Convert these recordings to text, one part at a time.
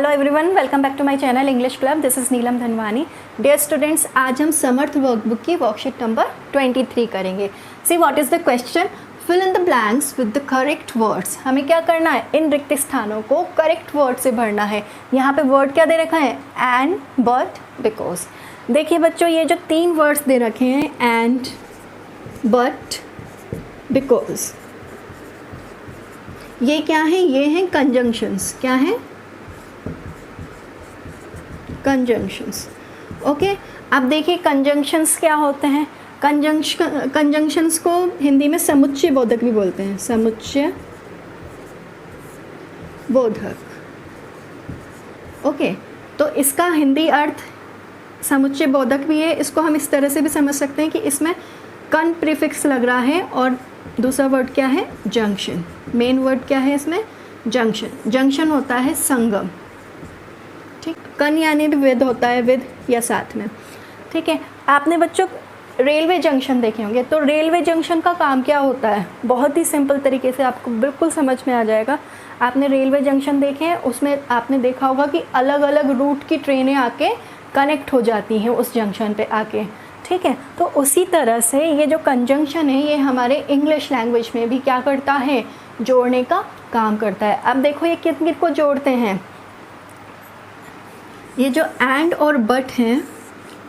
Hello everyone, welcome back to my channel English club. This is Neelam Dhanwani. Dear students, आज हम Samarth workbook की worksheet number 23 करेंगे। See what is the question, fill in the blanks with the correct words. हमें क्या करना है, इन रिक्त स्थानों को करेक्ट वर्ड से भरना है। यहाँ पे वर्ड क्या दे रखा है, एंड, बट, बिकॉज। देखिए बच्चों, ये जो तीन वर्ड्स दे रखे हैं, एंड, बट, बिकॉज, ये क्या है, ये हैं कंजंक्शंस। क्या है, कंजंक्शंस। ओके, अब देखिए कंजंक्शंस क्या होते हैं। कंजंक्शंस को हिंदी में समुच्चय बोधक भी बोलते हैं, समुच्चय बोधक। ओके, तो इसका हिंदी अर्थ समुच्चय बोधक भी है। इसको हम इस तरह से भी समझ सकते हैं कि इसमें कन प्रीफिक्स लग रहा है और दूसरा वर्ड क्या है, जंक्शन। मेन वर्ड क्या है इसमें, जंक्शन। जंक्शन होता है संगम, ठीक। कन यानी विद होता है, विद या साथ में, ठीक है। आपने बच्चों रेलवे जंक्शन देखे होंगे, तो रेलवे जंक्शन का काम क्या होता है, बहुत ही सिंपल तरीके से आपको बिल्कुल समझ में आ जाएगा। आपने रेलवे जंक्शन देखे हैं, उसमें आपने देखा होगा कि अलग अलग रूट की ट्रेनें आके कनेक्ट हो जाती हैं उस जंक्शन पे आके, ठीक है। तो उसी तरह से ये जो कंजंक्शन है, ये हमारे इंग्लिश लैंग्वेज में भी क्या करता है, जोड़ने का काम करता है। अब देखो ये किन किन को जोड़ते हैं, ये जो एंड और बट हैं,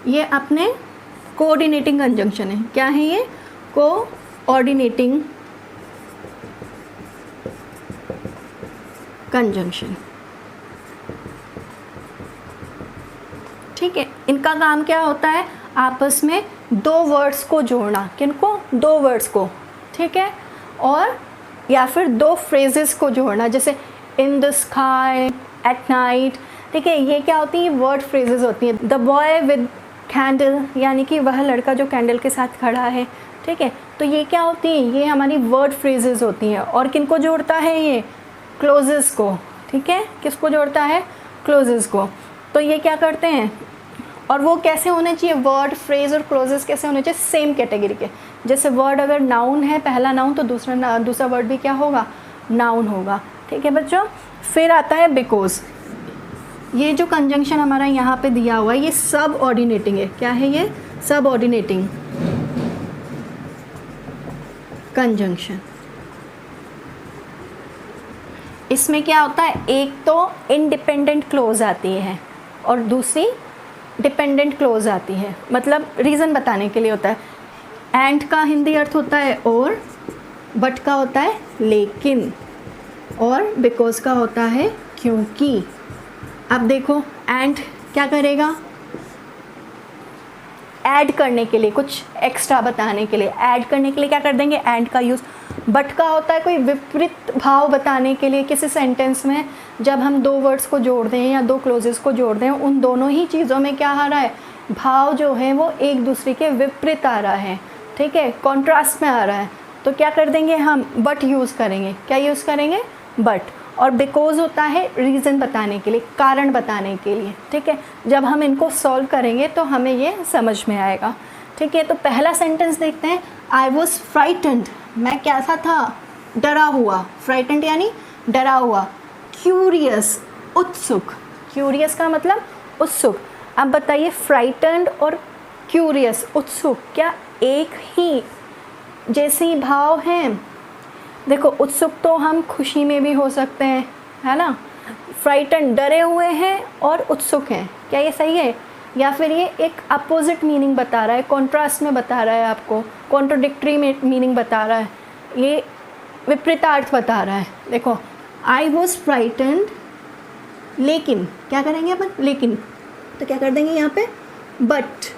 ये अपने कोऑर्डिनेटिंग कंजंक्शन है। क्या है ये, कोऑर्डिनेटिंग कंजंक्शन, ठीक है। इनका काम क्या होता है, आपस में दो वर्ड्स को जोड़ना। किनको, दो वर्ड्स को, ठीक है। और या फिर दो फ्रेजेस को जोड़ना, जैसे in the sky, at night, ठीक है। ये क्या होती है, वर्ड फ्रेजेस होती हैं। द बॉय विद कैंडल, यानी कि वह लड़का जो कैंडल के साथ खड़ा है, ठीक है। तो ये क्या होती है, ये हमारी वर्ड फ्रेजेस होती हैं। और किनको जोड़ता है ये, क्लोजेस को, ठीक है। किसको जोड़ता है, क्लोजेस को। तो ये क्या करते हैं, और वो कैसे होने चाहिए, वर्ड, फ्रेज और क्लोजेस कैसे होने चाहिए, सेम कैटेगरी के। जैसे वर्ड अगर नाउन है, पहला नाउन, तो दूसरा वर्ड भी क्या होगा, नाउन होगा, ठीक है बच्चों। फिर आता है बिकॉज। ये जो कंजंक्शन हमारा यहाँ पे दिया हुआ है, ये सब ऑर्डिनेटिंग है। क्या है ये, सब ऑर्डिनेटिंग कंजंक्शन। इसमें क्या होता है, एक तो इंडिपेंडेंट क्लोज आती है और दूसरी डिपेंडेंट क्लोज आती है। मतलब रीज़न बताने के लिए होता है। एंड का हिंदी अर्थ होता है और, बट का होता है लेकिन, और बिकॉज का होता है क्योंकि। अब देखो एंड क्या करेगा, ऐड करने के लिए, कुछ एक्स्ट्रा बताने के लिए, ऐड करने के लिए क्या कर देंगे, एंड का यूज़। बट का होता है कोई विपरीत भाव बताने के लिए किसी सेंटेंस में। जब हम दो वर्ड्स को जोड़ दें या दो क्लोजेस को जोड़ दें, उन दोनों ही चीज़ों में क्या आ रहा है, भाव जो है वो एक दूसरे के विपरीत आ रहा है, ठीक है, कॉन्ट्रास्ट में आ रहा है। तो क्या कर देंगे हम, बट यूज़ करेंगे। क्या यूज़ करेंगे, बट। और बिकॉज होता है रीज़न बताने के लिए, कारण बताने के लिए, ठीक है। जब हम इनको सॉल्व करेंगे तो हमें ये समझ में आएगा, ठीक है। तो पहला सेंटेंस देखते हैं, आई वॉज फ्राइटेंड, मैं कैसा था, डरा हुआ। फ्राइटेंड यानी डरा हुआ। क्यूरियस, उत्सुक। क्यूरियस का मतलब उत्सुक। अब बताइए, फ्राइटेंड और क्यूरियस, उत्सुक, क्या एक ही जैसे ही भाव हैं? देखो, उत्सुक तो हम खुशी में भी हो सकते हैं, है ना। फ्राइटन डरे हुए हैं और उत्सुक हैं, क्या ये सही है? या फिर ये एक अपोजिट मीनिंग बता रहा है, कॉन्ट्रास्ट में बता रहा है आपको, कॉन्ट्रोडिक्टरी मीनिंग बता रहा है, ये विपरीतार्थ बता रहा है। देखो, आई वॉज फ्राइटेंड, लेकिन क्या करेंगे अपन, लेकिन, तो क्या कर देंगे यहाँ पे, but.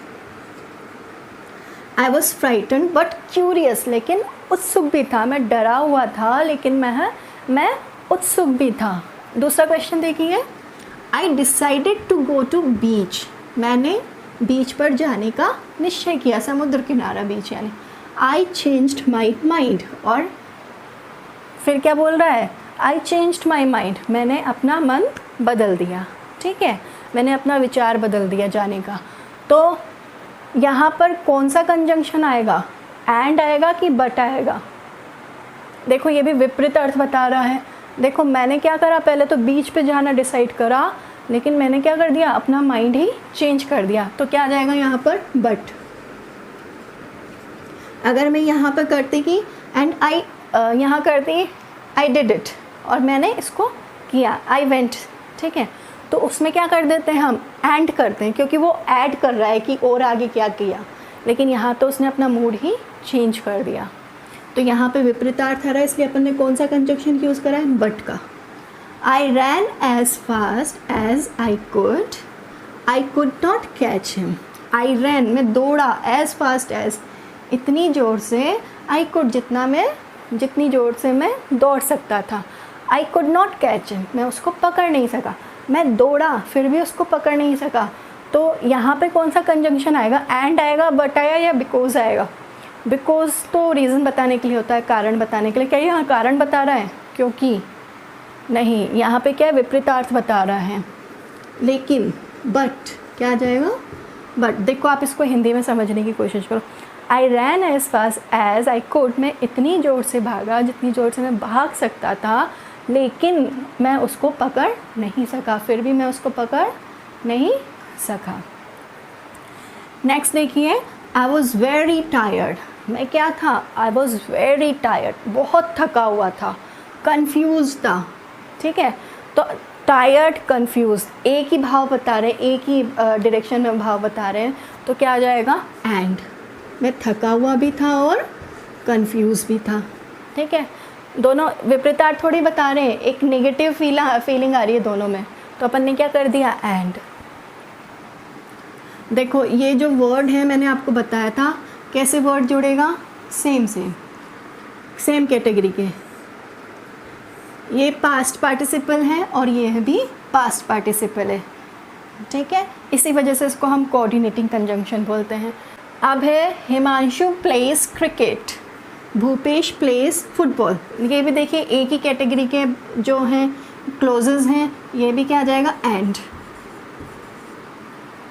I was frightened but curious, लेकिन उत्सुक भी था। मैं डरा हुआ था लेकिन मैं उत्सुक भी था। दूसरा क्वेश्चन देखिए, I decided to go to beach, मैंने बीच पर जाने का निश्चय किया, समुद्र किनारा, बीच यानी। आई चेंज्ड माई माइंड, और फिर क्या बोल रहा है, आई चेंज्ड माई माइंड, मैंने अपना मन बदल दिया, ठीक है, मैंने अपना विचार बदल दिया जाने का। तो यहाँ पर कौन सा कंजंक्शन आएगा, एंड आएगा कि बट आएगा? देखो, ये भी विपरीत अर्थ बता रहा है। देखो, मैंने क्या करा, पहले तो बीच पे जाना डिसाइड करा, लेकिन मैंने क्या कर दिया, अपना माइंड ही चेंज कर दिया। तो क्या आ जाएगा यहाँ पर, बट। अगर मैं यहाँ पर करती कि एंड आई, यहाँ करती आई डिड इट, और मैंने इसको किया, आई वेंट, ठीक है, तो उसमें क्या कर देते हैं हम, एंड करते हैं, क्योंकि वो ऐड कर रहा है कि और आगे क्या किया। लेकिन यहाँ तो उसने अपना मूड ही चेंज कर दिया। तो यहाँ पे विपरीतार्थ आ रहा है, इसलिए अपन ने कौन सा कंजक्शन यूज़ करा है, बट का। I ran as fast as I could not catch him. I ran, मैं दौड़ा, एज फास्ट एज, इतनी ज़ोर से, आई कुड, जितनी ज़ोर से मैं दौड़ सकता था। आई कुड नॉट कैच हिम, मैं उसको पकड़ नहीं सका। मैं दौड़ा फिर भी उसको पकड़ नहीं सका। तो यहाँ पे कौन सा कंजंक्शन आएगा, एंड आएगा, बट आया, या बिकॉज आएगा। बिकॉज तो रीज़न बताने के लिए होता है, कारण बताने के लिए। क्या यहाँ कारण बता रहा है, क्योंकि नहीं, यहाँ पे क्या है, विपरीतार्थ बता रहा है। लेकिन बट क्या आ जाएगा, बट। देखो आप इसको हिंदी में समझने की कोशिश करो। I ran as fast as I could, मैं इतनी ज़ोर से भागा जितनी ज़ोर से मैं भाग सकता था, लेकिन मैं उसको पकड़ नहीं सका, फिर भी मैं उसको पकड़ नहीं सका। नेक्स्ट देखिए, आई वॉज़ वेरी टायर्ड, मैं क्या था, आई वॉज़ वेरी टायर्ड, बहुत थका हुआ था, कन्फ्यूज था, ठीक है। तो टायर्ड, कन्फ्यूज, एक ही भाव बता रहे हैं, एक ही डायरेक्शन में भाव बता रहे हैं, तो क्या आ जाएगा, एंड। मैं थका हुआ भी था और कन्फ्यूज भी था, ठीक है। दोनों विपरीतार्थ थोड़ी बता रहे हैं, एक नेगेटिव फीलिंग आ रही है दोनों में, तो अपन ने क्या कर दिया, एंड। देखो ये जो वर्ड है मैंने आपको बताया था कैसे वर्ड जुड़ेगा, सेम कैटेगरी के। ये पास्ट पार्टिसिपल है और ये भी पास्ट पार्टिसिपल है, ठीक है। इसी वजह से इसको हम कोऑर्डिनेटिंग कंजंक्शन बोलते हैं। अब है Himanshu place cricket, Bhupesh place football. ये भी देखिए एक ही कैटेगरी के जो हैं क्लोजेस हैं, ये भी क्या आ जाएगा, एंड।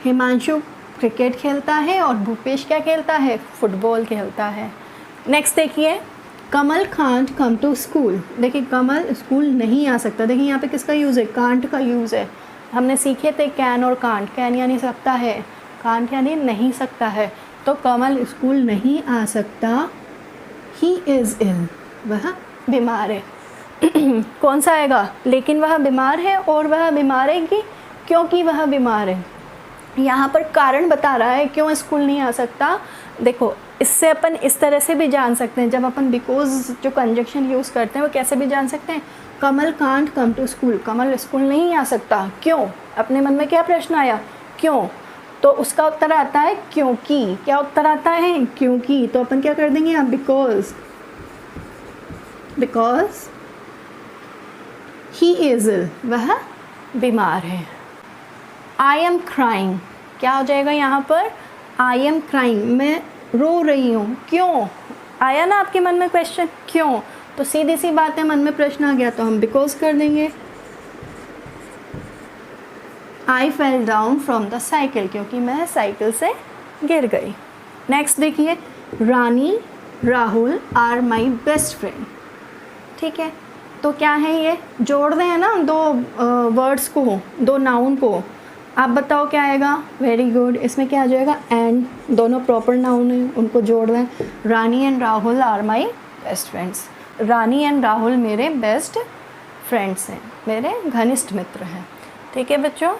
हिमांशु क्रिकेट खेलता है और भूपेश क्या खेलता है, फुटबॉल खेलता है। नेक्स्ट देखिए, कमल कांट कम टू स्कूल। देखिए कमल स्कूल नहीं आ सकता। देखिए यहाँ पे किसका यूज़ है, कांट का यूज़ है। हमने सीखे थे कैन और कांट, कैन यानी सकता है, कांट यानी नहीं सकता है। तो कमल स्कूल नहीं आ सकता, ही इज़ इल, वह बीमार है। कौन सा आएगा, लेकिन वह बीमार है, और वह बीमार है क्योंकि वह बीमार है। यहाँ पर कारण बता रहा है क्यों स्कूल नहीं आ सकता। देखो इससे अपन इस तरह से भी जान सकते हैं, जब अपन बिकॉज जो कंजक्शन यूज़ करते हैं वो कैसे भी जान सकते हैं। Kamal can't come to school, Kamal school नहीं आ सकता, क्यों। अपने मन में क्या प्रश्न आया, क्यों, तो उसका उत्तर आता है क्योंकि। क्या उत्तर आता है, क्योंकि। तो अपन क्या कर देंगे यहाँ, बिकॉज ही इज इल, वह बीमार है। आई एम क्राइंग, क्या हो जाएगा यहाँ पर, आई एम क्राइंग, मैं रो रही हूँ, क्यों। आया ना आपके मन में क्वेश्चन, क्यों, तो सीधी सी बात है, मन में प्रश्न आ गया तो हम बिकॉज कर देंगे। I fell down from the cycle, क्योंकि मैं साइकिल से गिर गई। नेक्स्ट देखिए, Rani Rahul are my best friend, ठीक है। तो क्या है, ये जोड़ रहे हैं ना दो वर्ड्स को, दो नाउन को। आप बताओ क्या आएगा, वेरी गुड। इसमें क्या आ जाएगा, एंड। दोनों प्रॉपर नाउन हैं, उनको जोड़ रहे हैं। Rani and Rahul are my best friends, Rani and Rahul मेरे बेस्ट फ्रेंड्स हैं, मेरे घनिष्ठ मित्र हैं, ठीक है बच्चों।